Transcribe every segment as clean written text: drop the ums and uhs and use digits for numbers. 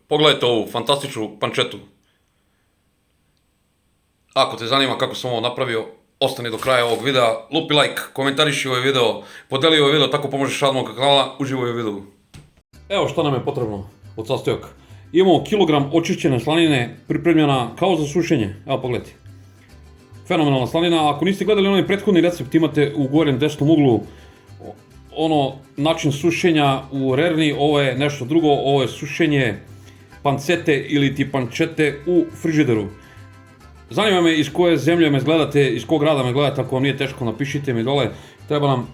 Pogledajte ovu fantastičnu pančetu. Ako te zanima kako sam ovo napravio, ostani do kraja ovog videa, lupi like, komentariši ovaj video, podeli ovaj video, tako pomožeš rad mog kanala, uživaj u videu. Evo šta nam je potrebno od sastojaka. Imamo kilogram očišćene slanine, pripremljena kao za sušenje. Evo pogledajte. Fenomenalna slanina. Ako niste gledali onaj prethodni recept, imate u gornjem desnom uglu način sušenja u rerni. Ovo je nešto drugo, ovo je sušenje pancete ili ti pančete u frižideru. Zanima me iz koje zemlje me gledate, iz kog grada me gledate, ako vam nije teško napišite mi dole. Treba nam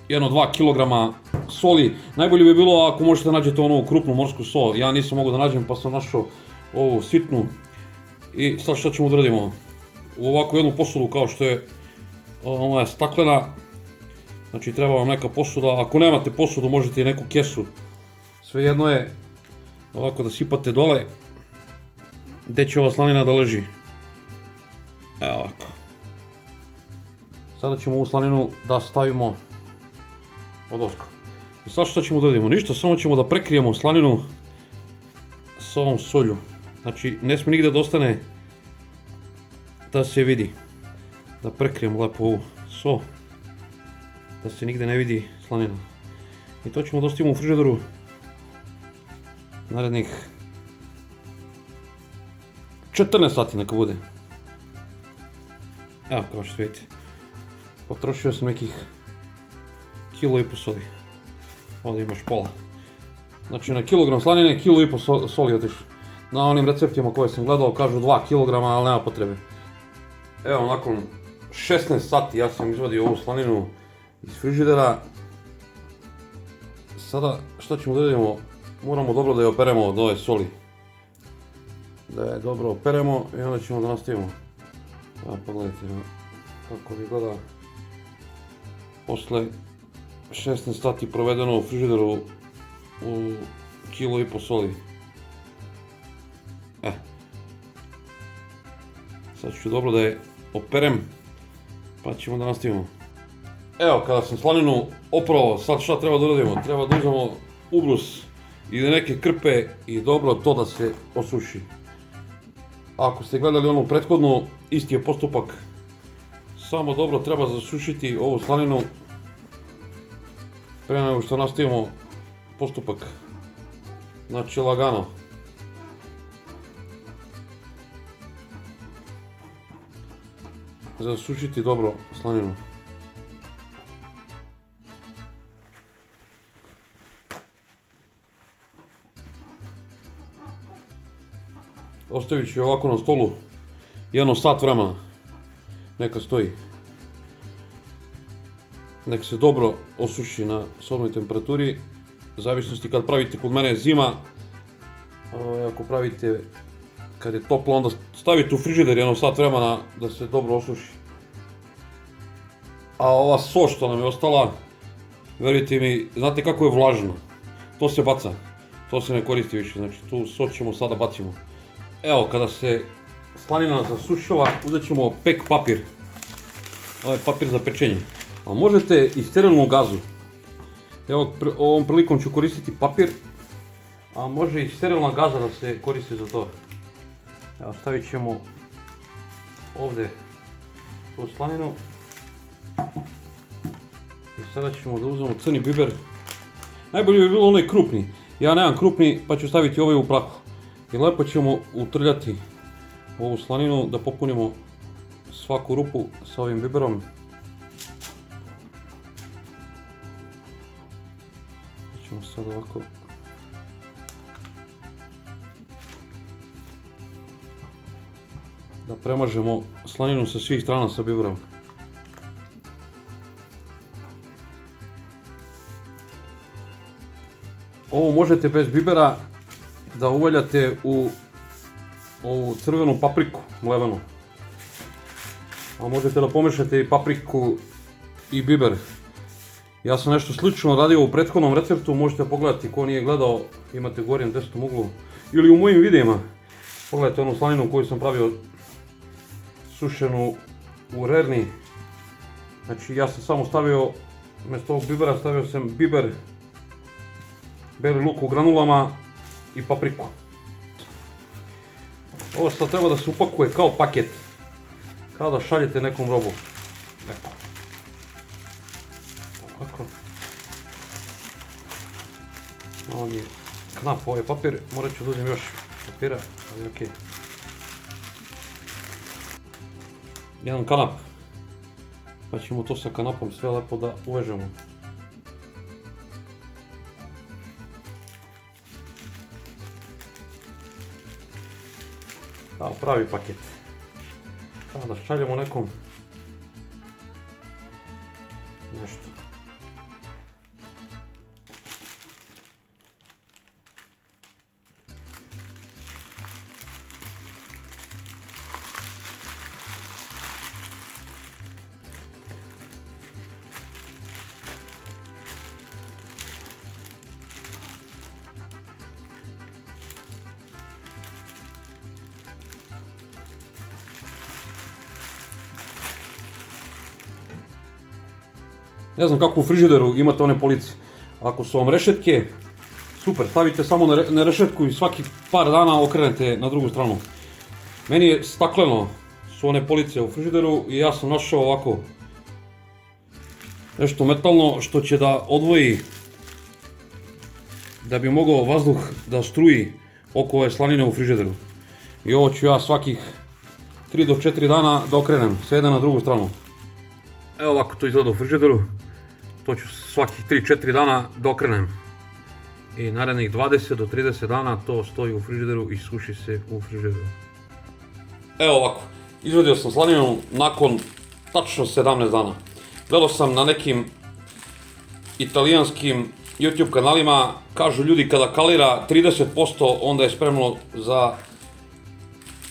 1-2 kg soli. Najbolje bi bilo ako možete nađete onu krupnu morsku sol. Ja nisam mogu da nađem pa sam našao ovu sitnu. I sad šta ćemo da radimo? U ovakvu jednu posudu kao što je ona je staklena. Znači treba vam neka posuda. Ako nemate posudu možete i neku kesu. Svejedno je ovako da sipate dole. Gde će ova slanina da leži? Evo ovako. Sada ćemo ovu slaninu da stavimo odozgo. I sad šta ćemo da radimo? Ništa, samo ćemo da prekrijemo slaninu s ovom solju. Znači ne smije nigde da ostane da se vidi. Da prekrijemo lepo ovu sol. Da se nigde ne vidi slanina. I to ćemo da ostavimo u frižideru narednih 14 sati neka bude. Evo kao što vidite. Potrošio sam nekih 1,5 kg soli. Ovdje imaš pola. Znači na kilogram slanine 1,5 kg soli otišlo. Na onim receptima koje sam gledao kažu 2 kg, ali nema potrebe. Evo nakon 16 sati ja sam izvadio ovu slaninu iz frižidera. Sada šta ćemo da radimo? Moramo dobro da je operemo od ove soli. Da je dobro operemo i onda ćemo da nastavimo. Evo pogledajte kako izgleda posle 16 sati provedeno u frižideru u 1,5 kg soli. Sad ću dobro da je operem pa ćemo da nastavimo. Evo kada sam slaninu oprao, sad šta treba da uradimo? Treba da uzmemo ubrus ili neke krpe i dobro to da se osuši. Ako ste gledali onu prethodnu, isti je postupak. Samo dobro treba zasušiti ovu slaninu pre nego što nastavimo postupak. Znači lagano. Zasušiti dobro slaninu. Ostavit ću je ovako na stolu jedno sat vremena. Neka stoji. Nek se dobro osuši na sobnoj temperaturi. U zavisnosti kad pravite, kod mene je zima. Ako pravite kad je toplo, onda stavite u frižider jedno sat vremena da se dobro osuši. A ova so što nam je ostala, verujte mi, znate kako je vlažna. To se baca. To se ne koristi više. Znači tu so ćemo sada bacimo. Evo kada se slanina zasušila, uzet ćemo pek papir. Ovo je papir za pečenje. A možete i sterilnu gazu. Evo ovom prilikom ću koristiti papir. A može i sterilna gaza da se koristi za to. Evo stavit ćemo ovdje tu slaninu. I sada ćemo da uzmemo crni biber. Najbolje bi bilo onaj krupni. Ja nemam krupni pa ću staviti ovaj u prahu. I lepo ćemo utrljati ovu slaninu da popunimo svaku rupu sa ovim biberom. Ćemo sad ovako da premažemo slaninu sa svih strana sa biberom. Ovo možete bez bibera da uvaljate u ovu crvenu papriku mlevenu. A možete da pomešate i papriku i biber. Ja sam nešto slično radio u prethodnom receptu, možete pogledati ko nije gledao, imate u gornjem desnom uglu. Ili u mojim videima. Pogledajte onu slaninu koju sam pravio sušenu u rerni. Znači ja sam samo stavio, umjesto ovog bibera stavio sam biber, beli luk u granulama i papriku. Ovo što treba da se upakuje kao paket. Kao da šaljete nekom robu. Eto. Ovako. Malo mi je knap ovaj papir, morat ću da uzem još papira, ali okej. Jedan kanap. Pa ćemo to sa kanapom sve lepo da uvežemo. Kao pravi paket. Kao da šaljemo nekom nešto. Ne znam kako u frižideru imate one police. Ako su vam rešetke, super, stavite samo na rešetku i svaki par dana okrenete na drugu stranu. Meni je stakleno, su one police u frižideru i ja sam našao ovako nešto metalno što će da odvoji, da bi mogao vazduh da struji oko ove slanine u frižideru. I ovo ću ja svakih 3 do 4 dana da okrenem s jedne na drugu stranu. Evo ovako to izgleda u frižideru. To ću svakih 3-4 dana da okrenem. I narednih 20 do 30 dana to stoji u frižideru i suši se u frižideru. Evo ovako, izvadio sam slaninu nakon tačno 17 dana. Gledao sam na nekim italijanskim YouTube kanalima, kažu ljudi kada kalira 30% onda je spremno za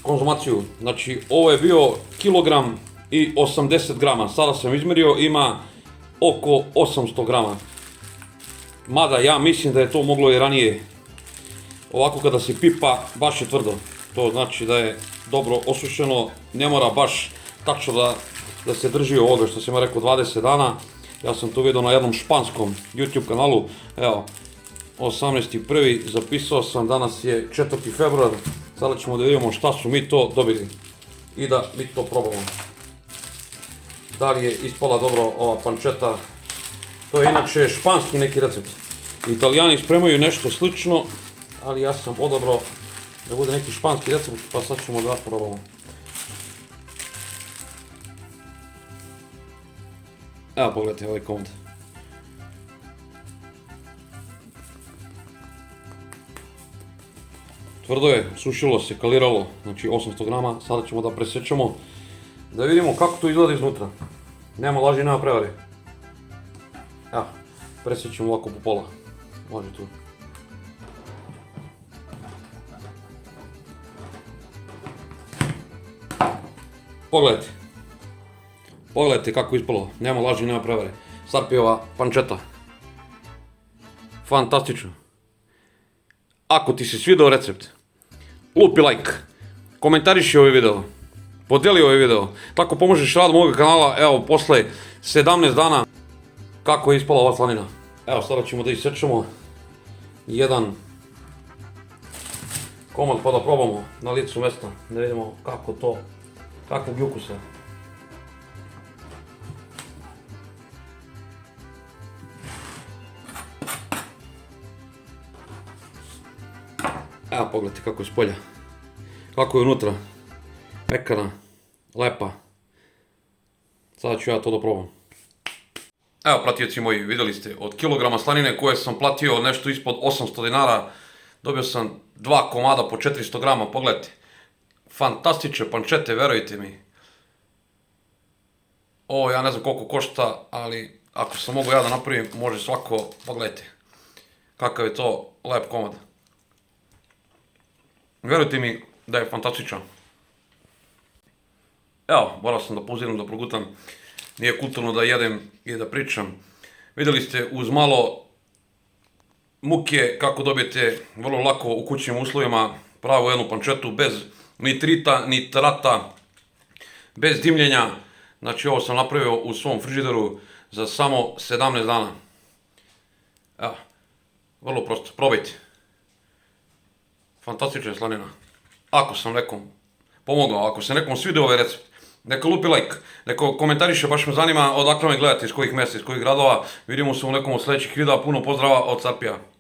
konzumaciju. Znači ovo je bio kilogram i 80 grama, sada sam izmerio, ima oko 800 grama. Mada ja mislim da je to moglo i ranije. Ovako kada se pipa baš je tvrdo. To znači da je dobro osušeno, ne mora baš tačno da se drži ovoga što sam ja rekao 20 dana. Ja sam to vidio na jednom španskom YouTube kanalu. Evo, 18.1. zapisao sam, danas je 4. februar. Sada ćemo da vidimo šta su mi to dobili i da mi to probamo. Da li je ispala dobro ova pancetta. To je inače španski neki recept. Italijani spremaju nešto slično, ali ja sam odabrao da bude neki španski recept, pa sad ćemo da probamo. Evo pogledajte ovaj komad. Tvrdo je, sušilo se, kaliralo, znači 800 grama, sada ćemo da presjećemo, da vidimo kako to izgleda iznutra. Nema laži, nema prevare. Evo, presjećemo ovako po pola, može tu. Pogledajte. Pogledajte kako je ispalo, nema laži, nema prevare. Sarpijeva pancetta. Fantastično. Ako ti se svidao recept, lupi like, komentariši ovaj video, podijeli ovaj video, tako pomožeš radu mojeg kanala. Evo, posle 17 dana, kako je ispala ova slanina. Evo, sada ćemo da isečemo jedan komad pa da probamo na licu mesta, da vidimo kako to, kakvog je ukusa. Evo pogledajte kako je s polja, kako je unutra, pekana, lepa. Sada ću ja to da probam. Evo pratioci moji, vidjeli ste, od kilograma slanine koje sam platio nešto ispod 800 dinara, dobio sam 2 komada po 400 grama, pogledajte. Fantastične pancette, verujte mi. Ovo ja ne znam koliko košta, ali ako sam mogu ja da napravim, može svako, pogledajte. Kakav je to lep komad. Verujte mi da je fantastičan. Evo, morao sam da pauziram, da progutam. Nije kulturno da jedem i da pričam. Vidjeli ste uz malo muke kako dobijete vrlo lako u kućnim uslovima pravu jednu pancettu bez nitrita, nitrata, bez dimljenja. Znači ovo sam napravio u svom frižideru za samo 17 dana. Evo, vrlo prosto, probajte. Fantastična je slanina. Ako sam nekom pomogao. Ako se nekom svidio ovaj recept, neka lupi like, neka komentariše, baš me zanima odakle me gledate, iz kojih mjesta, iz kojih gradova. Vidimo se u nekom od sljedećih videa, puno pozdrava od Carpija.